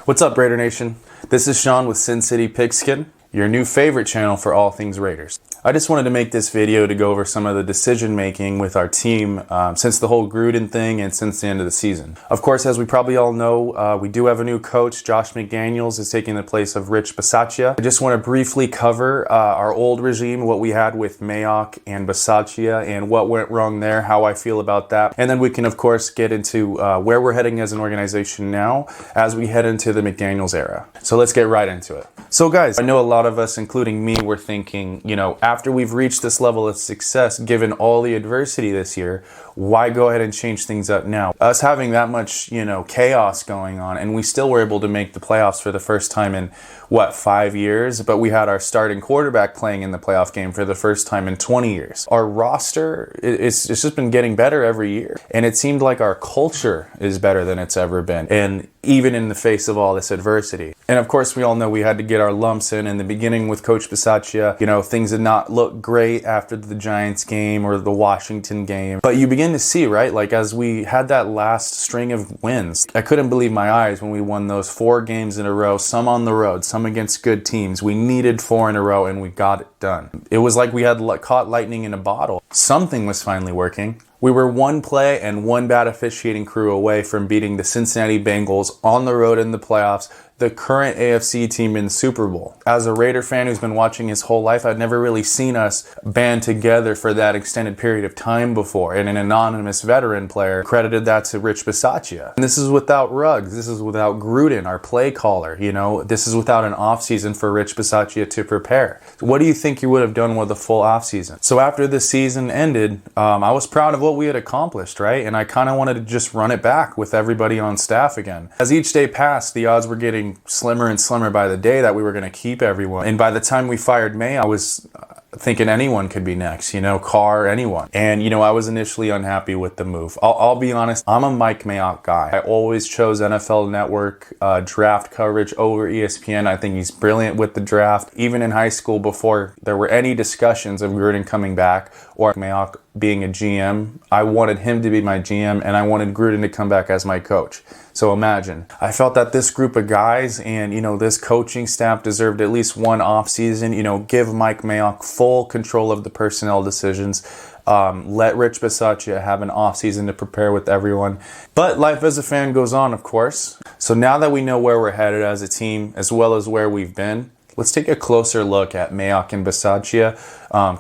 What's up, Raider Nation? This is Sean with Sin City Pigskin, your new favorite channel for all things Raiders. I just wanted to make this video to go over some of the decision making with our team since the whole Gruden thing and since the end of the season. Of course, as we probably all know, we do have a new coach. Josh McDaniels is taking the place of Rich Bisaccia. I just want to briefly cover our old regime, what we had with Mayock and Bisaccia and what went wrong there, how I feel about that. And then we can, of course, get into where we're heading as an organization now as we head into the McDaniels era. So let's get right into it. So guys, I know a lot of us, including me, were thinking, you know, after we've reached this level of success, given all the adversity this year, why go ahead and change things up now? Us having that much, you know, chaos going on, and we still were able to make the playoffs for the first time in, what, 5 years? But we had our starting quarterback playing in the playoff game for the first time in 20 years. Our roster, it's just been getting better every year. And it seemed like our culture is better than it's ever been. And even in the face of all this adversity. And of course, we all know we had to get our lumps in the beginning with Coach Bisaccia. You know, things did not look great after the Giants game or the Washington game. But you begin to see, right? Like, as we had that last string of wins, I couldn't believe my eyes when we won those 4 games in a row, some on the road, some against good teams. We needed 4 in a row and we got it done. It was like we had caught lightning in a bottle. Something was finally working. We were 1 play and 1 bad officiating crew away from beating the Cincinnati Bengals on the road in the playoffs, the current AFC team in the Super Bowl. As a Raider fan who's been watching his whole life, I'd never really seen us band together for that extended period of time before. And an anonymous veteran player credited that to Rich Bisaccia. And this is without Ruggs. This is without Gruden, our play caller. You know, this is without an offseason for Rich Bisaccia to prepare. What do you think you would have done with a full offseason? So after the season ended, I was proud of what we had accomplished, right? And I kind of wanted to just run it back with everybody on staff again. As each day passed, the odds were getting slimmer and slimmer by the day that we were going to keep everyone. And by the time we fired May, I was thinking anyone could be next, you know, Carr, anyone. And, you know, I was initially unhappy with the move. I'll be honest, I'm a Mike Mayock guy. I always chose NFL Network draft coverage over ESPN. I think he's brilliant with the draft. Even in high school, before there were any discussions of Gruden coming back or Mayock being a GM, I wanted him to be my GM and I wanted Gruden to come back as my coach. So imagine, I felt that this group of guys and, you know, this coaching staff deserved at least 1 offseason, you know, give Mike Mayock full control of the personnel decisions. Let Rich Bisaccia have an offseason to prepare with everyone. But life as a fan goes on, of course. So now that we know where we're headed as a team, as well as where we've been, let's take a closer look at Mayock and Bisaccia,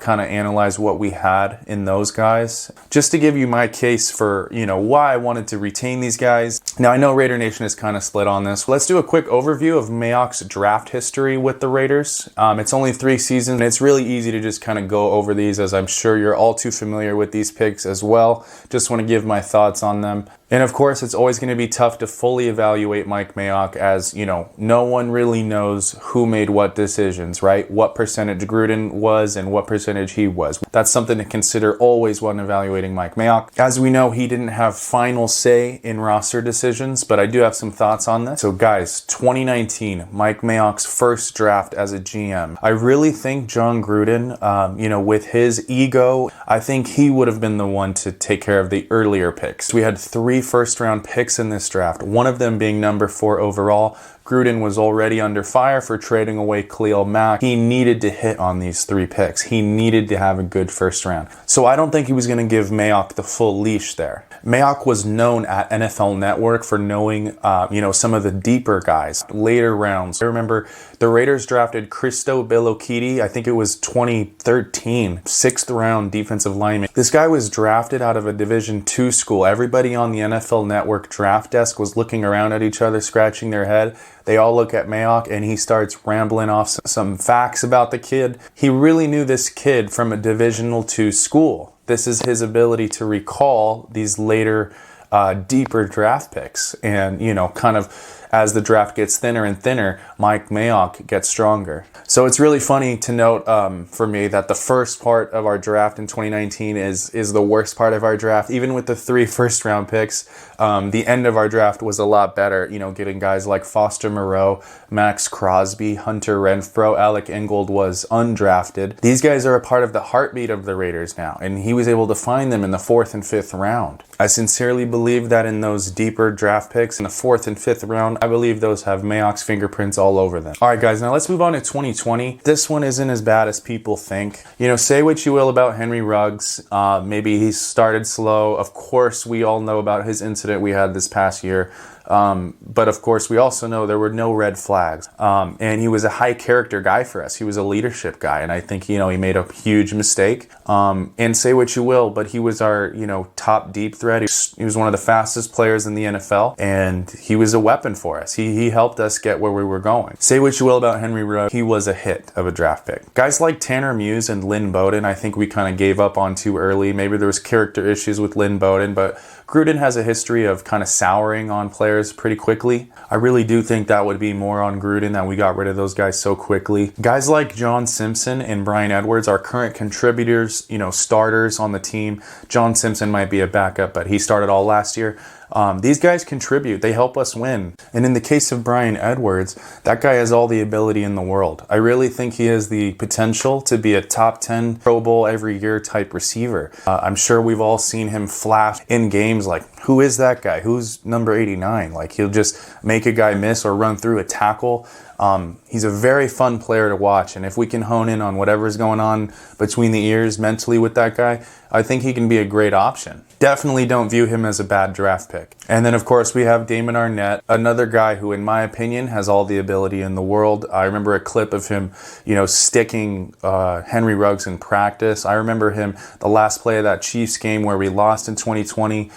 kind of analyze what we had in those guys. Just to give you my case for, you know, why I wanted to retain these guys. Now, I know Raider Nation is kind of split on this. Let's do a quick overview of Mayock's draft history with the Raiders. It's only 3 seasons, and it's really easy to just kind of go over these, as I'm sure you're all too familiar with these picks as well. Just want to give my thoughts on them. And of course, it's always going to be tough to fully evaluate Mike Mayock, as, you know, no one really knows who made what decisions, right? What percentage Gruden was and what percentage he was. That's something to consider always when evaluating Mike Mayock. As we know, he didn't have final say in roster decisions, but I do have some thoughts on this. So guys, 2019, Mike Mayock's first draft as a GM. I really think John Gruden, you know, with his ego, I think he would have been the one to take care of the earlier picks. We had 3 first-round picks in this draft, one of them being number 4 overall. Gruden was already under fire for trading away Khalil Mack. He needed to hit on these 3 picks. He needed to have a good first round. So I don't think he was going to give Mayock the full leash there. Mayock was known at NFL Network for knowing, you know, some of the deeper guys, later rounds. I remember the Raiders drafted Christo Belokiti. I think it was 2013, 6th round defensive lineman. This guy was drafted out of a Division II school. Everybody on the NFL Network draft desk was looking around at each other, scratching their head. They all look at Mayock and he starts rambling off some facts about the kid. He really knew this kid from a Divisional II school. This is his ability to recall these later, deeper draft picks. And, you know, kind of as the draft gets thinner and thinner, Mike Mayock gets stronger. So it's really funny to note for me that the first part of our draft in 2019 is the worst part of our draft. Even with the 3 first-round picks, the end of our draft was a lot better. You know, getting guys like Foster Moreau, Max Crosby, Hunter Renfrow, Alec Ingold was undrafted. These guys are a part of the heartbeat of the Raiders now, and he was able to find them in the 4th and 5th round. I sincerely believe that in those deeper draft picks in the 4th and 5th round, I believe those have Mayock's fingerprints all over them. All right, guys, now let's move on to 2020. This one isn't as bad as people think. You know, say what you will about Henry Ruggs. Maybe he started slow. Of course, we all know about his incident we had this past year. But of course, we also know there were no red flags. And he was a high character guy for us. He was a leadership guy. And I think, you know, he made a huge mistake. And say what you will, but he was our, you know, top deep threat. He was one of the fastest players in the NFL. And he was a weapon for us. He helped us get where we were going. Say what you will about Henry Ruggs. He was a hit of a draft pick. Guys like Tanner Muse and Lynn Bowden, I think we kind of gave up on too early. Maybe there was character issues with Lynn Bowden, but Gruden has a history of kind of souring on players pretty quickly. I really do think that would be more on Gruden, that we got rid of those guys so quickly. Guys like John Simpson and Brian Edwards are current contributors, you know, starters on the team. John Simpson might be a backup, but he started all last year. These guys contribute. They help us win. And in the case of Brian Edwards, that guy has all the ability in the world. I really think he has the potential to be a top 10 Pro Bowl every year type receiver. I'm sure we've all seen him flash in games like, who is that guy? Who's number 89? Like, he'll just make a guy miss or run through a tackle. He's a very fun player to watch, and if we can hone in on whatever's going on between the ears mentally with that guy, I think he can be a great option. Definitely don't view him as a bad draft pick. And then, of course, we have Damon Arnett, another guy who, in my opinion, has all the ability in the world. I remember a clip of him, you know, sticking Henry Ruggs in practice. I remember him, the last play of that Chiefs game where we lost in 2020,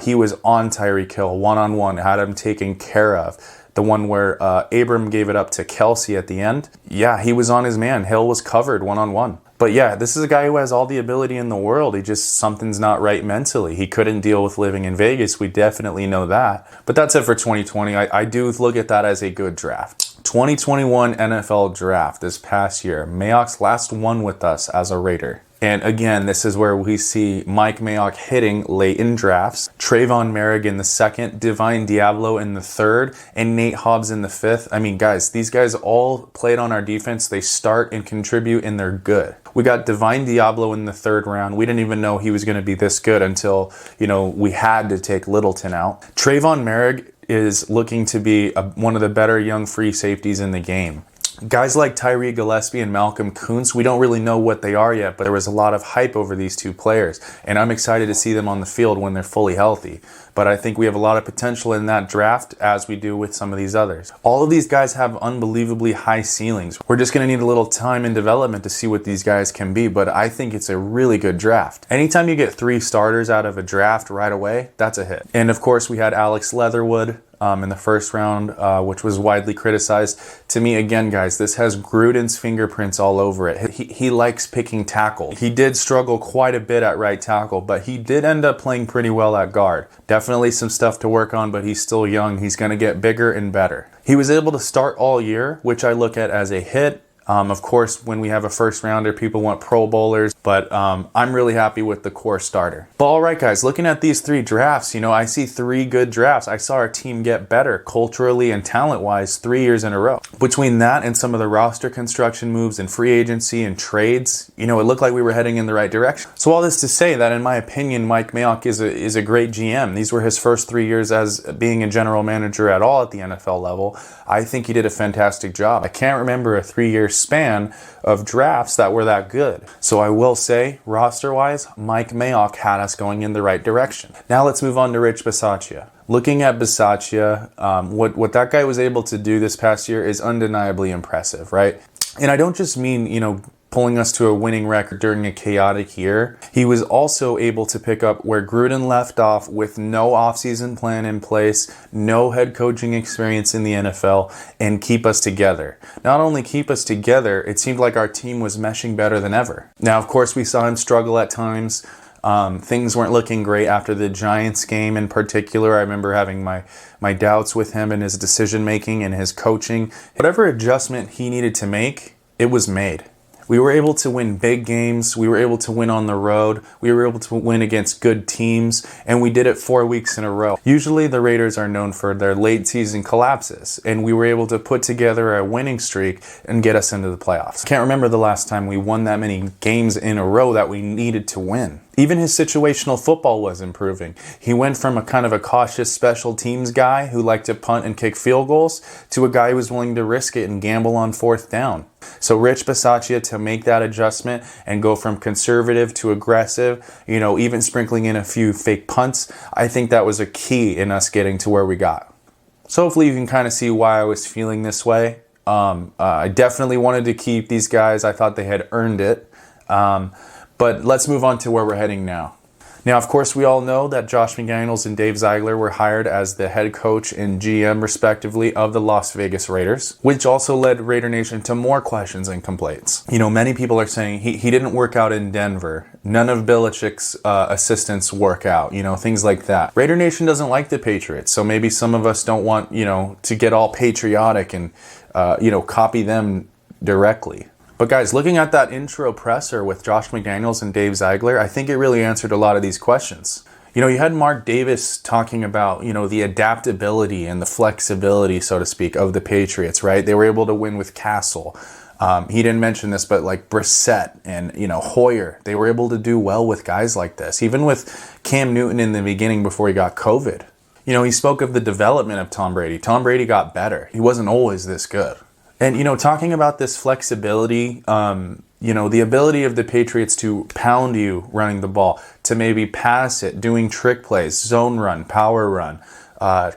he was on Tyreek Hill, one-on-one, had him taken care of. The one where Abram gave it up to Kelsey at the end. Yeah, he was on his man. Hill was covered one-on-one. But yeah, this is a guy who has all the ability in the world. Something's not right mentally. He couldn't deal with living in Vegas. We definitely know that. But that's it for 2020. I do look at that as a good draft. 2021 NFL draft this past year. Mayock's last one with us as a Raider. And again, this is where we see Mike Mayock hitting late in drafts, Trayvon Merrick in the second, Divine Diablo in the third, and Nate Hobbs in the fifth. I mean, guys, these guys all played on our defense. They start and contribute, and they're good. We got Divine Diablo in the third round. We didn't even know he was going to be this good until, you know, we had to take Littleton out. Trayvon Merrick is looking to be one of the better young free safeties in the game. Guys like Tyree Gillespie and Malcolm Kuntz, we don't really know what they are yet, but there was a lot of hype over these two players, and I'm excited to see them on the field when they're fully healthy. But I think we have a lot of potential in that draft, as we do with some of these others. All of these guys have unbelievably high ceilings. We're just going to need a little time in development to see what these guys can be, but I think it's a really good draft. Anytime you get 3 starters out of a draft right away, that's a hit. And of course, we had Alex Leatherwood in the first round, which was widely criticized. To me, again, guys, this has Gruden's fingerprints all over it. He likes picking tackle. He did struggle quite a bit at right tackle, but he did end up playing pretty well at guard. Definitely some stuff to work on, but he's still young. He's going to get bigger and better. He was able to start all year, which I look at as a hit. Of course, when we have a first rounder, people want Pro Bowlers, but I'm really happy with the core starter. But all right, guys, looking at these 3 drafts, you know, I see 3 good drafts. I saw our team get better culturally and talent-wise 3 years in a row. Between that and some of the roster construction moves and free agency and trades, you know, it looked like we were heading in the right direction. So all this to say that, in my opinion, Mike Mayock is a great GM. These were his first 3 years as being a general manager at all at the NFL level. I think he did a fantastic job. I can't remember a 3-year span of drafts that were that good. So I will say, roster-wise, Mike Mayock had us going in the right direction. Now let's move on to Rich Bisaccia. Looking at Bisaccia, what that guy was able to do this past year is undeniably impressive, right? And I don't just mean, you know, pulling us to a winning record during a chaotic year. He was also able to pick up where Gruden left off with no offseason plan in place, no head coaching experience in the NFL, and keep us together. Not only keep us together, it seemed like our team was meshing better than ever. Now, of course, we saw him struggle at times. Things weren't looking great after the Giants game in particular. I remember having my doubts with him and his decision-making and his coaching. Whatever adjustment he needed to make, it was made. We were able to win big games. We were able to win on the road. We were able to win against good teams, and we did it 4 weeks in a row. Usually the Raiders are known for their late season collapses, and we were able to put together a winning streak and get us into the playoffs. Can't remember the last time we won that many games in a row that we needed to win. Even his situational football was improving. He went from a kind of a cautious special teams guy who liked to punt and kick field goals to a guy who was willing to risk it and gamble on fourth down. So Rich Bisaccia, to make that adjustment and go from conservative to aggressive, even sprinkling in a few fake punts, I think that was a key in us getting to where we got. So hopefully you can kind of see why I was feeling this way. I definitely wanted to keep these guys. I thought they had earned it. But let's move on to where we're heading now. Now, of course, we all know that Josh McDaniels and Dave Zeigler were hired as the head coach and GM, respectively, of the Las Vegas Raiders, which also led Raider Nation to more questions and complaints. Many people are saying he didn't work out in Denver. None of Belichick's assistants work out, things like that. Raider Nation doesn't like the Patriots, so maybe some of us don't want, to get all patriotic and, copy them directly. But guys, looking at that intro presser with Josh McDaniels and Dave Zeigler, I think it really answered a lot of these questions. You had Mark Davis talking about, the adaptability and the flexibility, so to speak, of the Patriots, right? They were able to win with Castle. He didn't mention this, but like Brissett and, Hoyer, they were able to do well with guys like this. Even with Cam Newton in the beginning before he got COVID. He spoke of the development of Tom Brady. Tom Brady got better. He wasn't always this good. And, talking about this flexibility, the ability of the Patriots to pound you running the ball, to maybe pass it, doing trick plays, zone run, power run,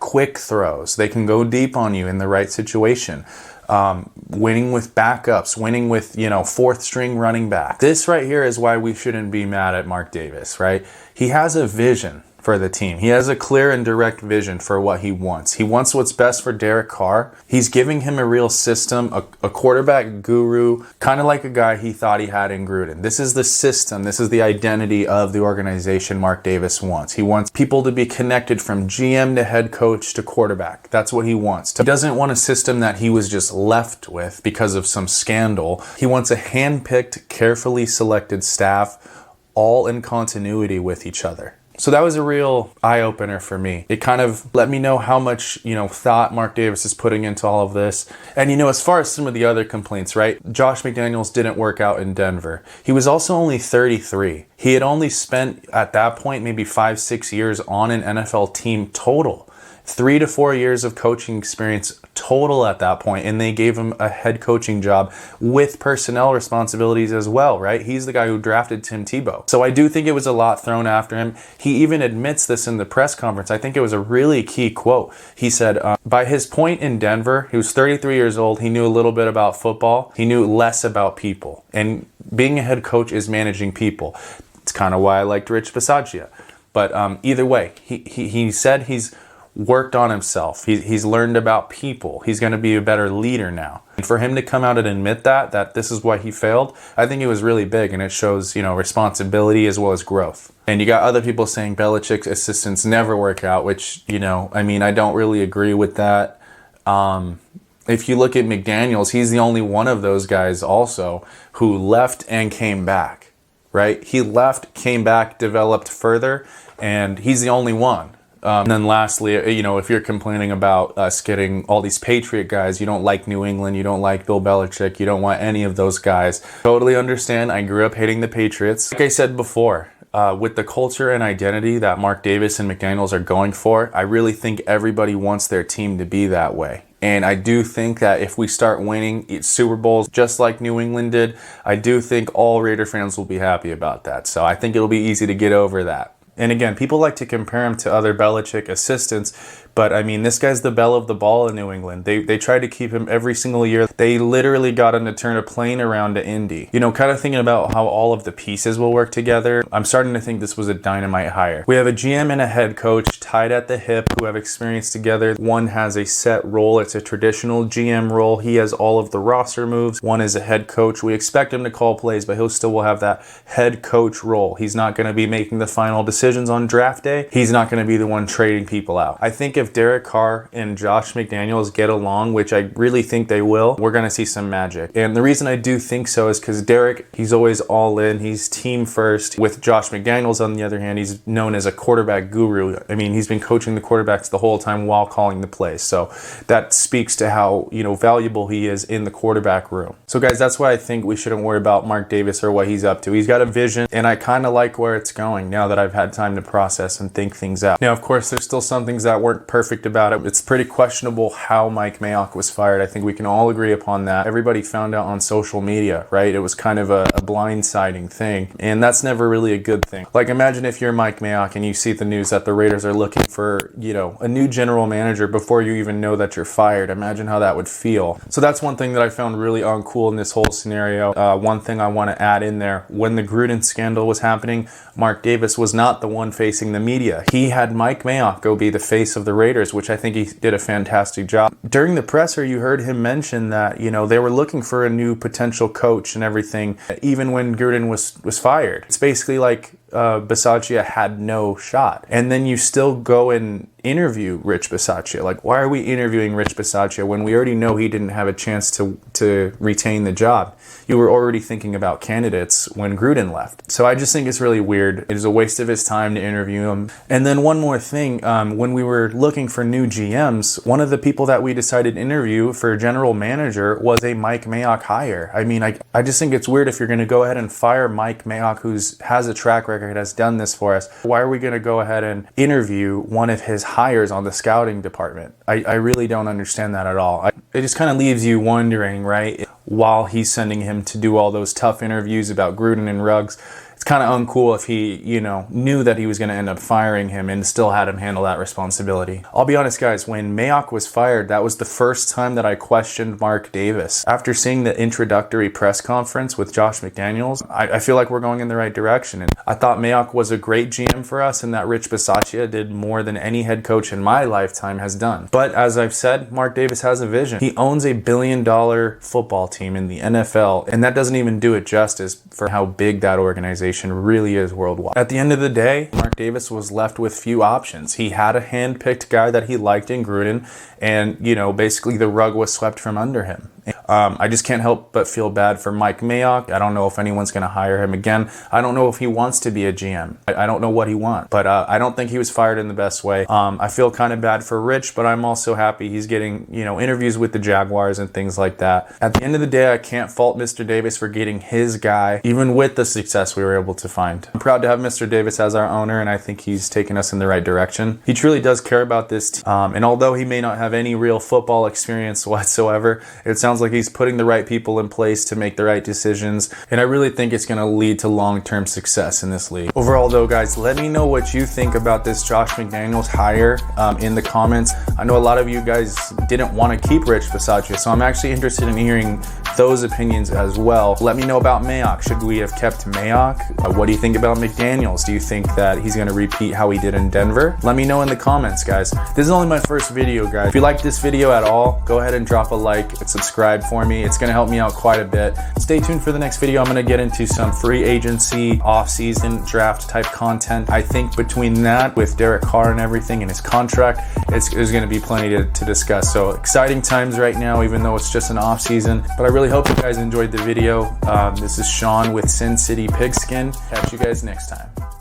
quick throws. They can go deep on you in the right situation. Winning with backups, winning with, fourth string running back. This right here is why we shouldn't be mad at Mark Davis, right? He has a vision for the team. He has a clear and direct vision for what he wants. He wants what's best for Derek Carr. He's giving him a real system, a quarterback guru, kind of like a guy he thought he had in Gruden. This is the system. This is the identity of the organization Mark Davis wants. He wants people to be connected from GM to head coach to quarterback. That's what he wants. He doesn't want a system that he was just left with because of some scandal. He wants a hand-picked, carefully selected staff, all in continuity with each other. So that was a real eye-opener for me. It kind of let me know how much, thought Mark Davis is putting into all of this. And, as far as some of the other complaints, right? Josh McDaniels didn't work out in Denver. He was also only 33. He had only spent, at that point, maybe 5-6 years on an NFL team total. 3 to 4 years of coaching experience total at that point, and they gave him a head coaching job with personnel responsibilities as well, right? He's the guy who drafted Tim Tebow. So I do think it was a lot thrown after him. He even admits this in the press conference. I think it was a really key quote. He said, by his point in Denver, he was 33 years old. He knew a little bit about football. He knew less about people. And being a head coach is managing people. It's kind of why I liked Rich Bisaccia. But either way, he said he's worked on himself. He's learned about people. He's going to be a better leader now. And for him to come out and admit that this is why he failed, I think it was really big, and it shows, responsibility as well as growth. And you got other people saying Belichick's assistants never work out, which, I don't really agree with that. If you look at McDaniels, he's the only one of those guys also who left and came back, right? He left, came back, developed further, and he's the only one. And then lastly, if you're complaining about us getting all these Patriot guys, you don't like New England, you don't like Bill Belichick, you don't want any of those guys. Totally understand. I grew up hating the Patriots. Like I said before, with the culture and identity that Mark Davis and McDaniels are going for, I really think everybody wants their team to be that way. And I do think that if we start winning Super Bowls just like New England did, I do think all Raider fans will be happy about that. So I think it'll be easy to get over that. And again, people like to compare him to other Belichick assistants, but this guy's the belle of the ball in New England. They tried to keep him every single year. They literally got him to turn a plane around to Indy. Kind of thinking about how all of the pieces will work together. I'm starting to think this was a dynamite hire. We have a GM and a head coach tied at the hip who have experience together. One has a set role. It's a traditional GM role. He has all of the roster moves. One is a head coach. We expect him to call plays, but he'll still will have that head coach role. He's not going to be making the final decision. decisions on draft day, he's not going to be the one trading people out. I think if Derek Carr and Josh McDaniels get along, which I really think they will, we're going to see some magic. And the reason I do think so is because Derek, he's always all in. He's team first. With Josh McDaniels, on the other hand, he's known as a quarterback guru. I mean, he's been coaching the quarterbacks the whole time while calling the plays. So that speaks to how, valuable he is in the quarterback room. So guys, that's why I think we shouldn't worry about Mark Davis or what he's up to. He's got a vision, and I kind of like where it's going now that I've had time to process and think things out. Now, of course, there's still some things that weren't perfect about it. It's pretty questionable how Mike Mayock was fired. I think we can all agree upon that. Everybody found out on social media, right? It was kind of a blindsiding thing, and that's never really a good thing. Like, imagine if you're Mike Mayock and you see the news that the Raiders are looking for, a new general manager before you even know that you're fired. Imagine how that would feel. So that's one thing that I found really uncool in this whole scenario. One thing I want to add in there, when the Gruden scandal was happening, Mark Davis was not the one facing the media. He had Mike Mayock go be the face of the Raiders, which I think he did a fantastic job. During the presser, you heard him mention that, they were looking for a new potential coach and everything, even when Gruden was fired. It's basically like Bisaccia had no shot. And then you still go and interview Rich Bisaccia. Like, why are we interviewing Rich Bisaccia when we already know he didn't have a chance to retain the job? You were already thinking about candidates when Gruden left. So I just think it's really weird. It is a waste of his time to interview him. And then one more thing, when we were looking for new GMs, one of the people that we decided to interview for general manager was a Mike Mayock hire. I mean, I just think it's weird if you're going to go ahead and fire Mike Mayock, who has a track record, has done this for us. Why are we going to go ahead and interview one of his hires on the scouting department? I really don't understand that at all. It just kind of leaves you wondering, right? While he's sending him to do all those tough interviews about Gruden and Ruggs, it's kind of uncool if he, knew that he was going to end up firing him and still had him handle that responsibility. I'll be honest, guys, when Mayock was fired, that was the first time that I questioned Mark Davis. After seeing the introductory press conference with Josh McDaniels, I feel like we're going in the right direction. And I thought Mayock was a great GM for us and that Rich Bisaccia did more than any head coach in my lifetime has done. But as I've said, Mark Davis has a vision. He owns a $1 billion football team in the NFL, and that doesn't even do it justice for how big that organization really is worldwide. At the end of the day, Mark Davis was left with few options. He had a hand-picked guy that he liked in Gruden, and, basically the rug was swept from under him. I just can't help but feel bad for Mike Mayock. I don't know if anyone's going to hire him again. I don't know if he wants to be a GM. I don't know what he wants, but I don't think he was fired in the best way. I feel kind of bad for Rich, but I'm also happy he's getting, interviews with the Jaguars and things like that. At the end of the day, I can't fault Mr. Davis for getting his guy, even with the success we were able to find. I'm proud to have Mr. Davis as our owner, and I think he's taken us in the right direction. He truly does care about this team, and although he may not have any real football experience whatsoever, it sounds like he's putting the right people in place to make the right decisions, and I really think it's going to lead to long-term success in this league. Overall though, guys, let me know what you think about this Josh McDaniels hire in the comments. I know a lot of you guys didn't want to keep Rich Bisaccia, so I'm actually interested in hearing those opinions as well. Let me know about Mayock. Should we have kept Mayock? What do you think about McDaniels? Do you think that he's going to repeat how he did in Denver? Let me know in the comments, guys. This is only my first video, guys. If you liked this video at all, go ahead and drop a like and subscribe for me. It's going to help me out quite a bit. Stay tuned for the next video. I'm going to get into some free agency, off-season draft type content. I think between that, with Derek Carr and everything and his contract, there's going to be plenty to discuss. So exciting times right now, even though it's just an off-season. But I really hope you guys enjoyed the video. This is Sean with Sin City Pigskin. Catch you guys next time.